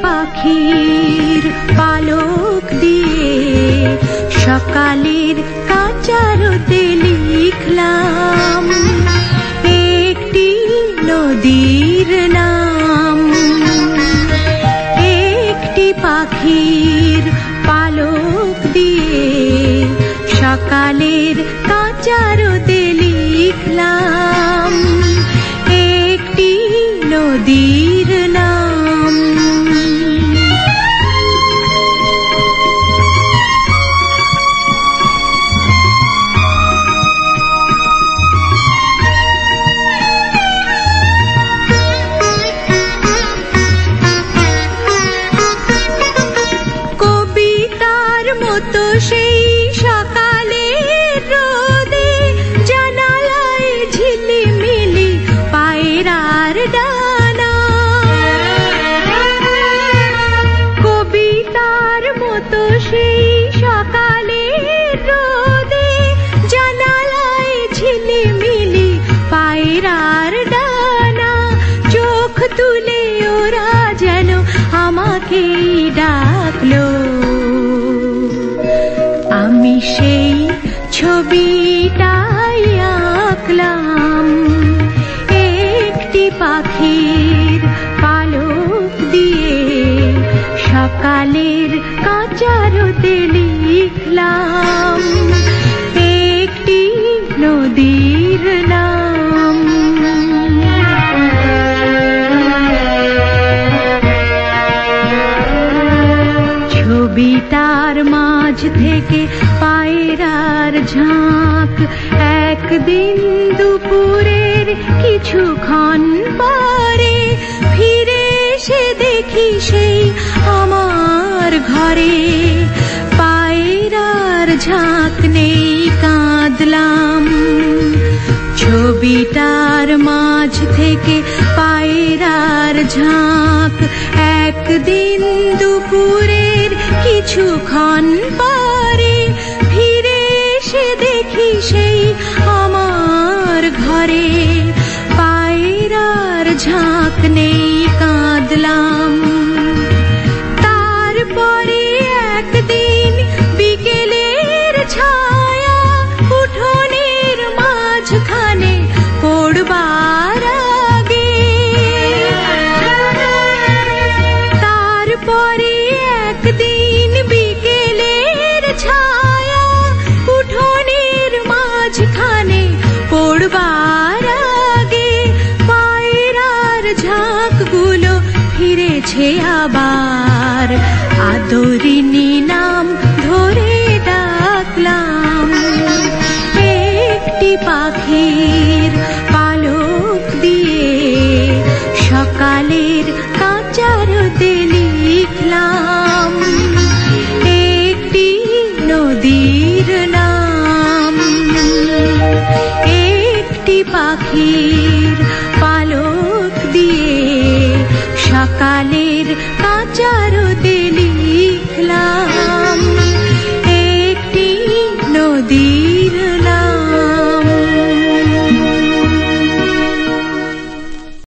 পাখির পালক দিয়ে সকালের কাঁচা রোদে লিখলাম একটি নদীর নাম। একটি পাখির পালক দিয়ে সকালের কাঁচা রোদে লিখলাম একটি নদীর নাম। কবিতার মতো সেই সকালের রোদে জানালায় ঝিলিমিলি পায়রার ডানা। কবিতার মতো সেই সকালের রোদে জানালায় ঝিলিমিলি পায়রার ডানা। চোখ তুলে ওরা যেন আমাকেই ডাকলো, আমি সেই ছবিটাই আঁকলাম একটি পাখির পালক দিয়ে সকালের কাঁচা রোদে লিখলাম একটি নদীর নাম। ছবিটার মাঝ থেকে পায়রার ঝাঁক একদিন দুপুরের কিছুক্ষণ পরে ফিরে এসে দেখি সেই আমার ঘরে। পায়রার ঝাঁক নেই, কাঁদলাম। ছবিটার মাঝ থেকে পায়রার ঝাঁক একদিন দুপুরের কিছুক্ষণ পরে ফিরে এসে দেখি সেই আমার ঘরে। পায়রার ঝাঁক নেই, কাঁদলাম। তারপরে একদিন বিকেলের ছায়া উঠোনের মাঝখানে পড়বার আগে। তারপরে একদিন বিকেলের ছায়া উঠোনের মাঝখানে পড়বার আগে পায়রার ঝাঁকগুলো ফিরেছে আবার। আদরিনী নাম ধরে ডাকলাম একটি পাখির পালক দিয়ে সকালের কাঁচা রোদে লিখলাম একটি নদীর নাম। একটি পাখির পালক দিয়ে সকালের কাঁচা রোদে লিখলাম।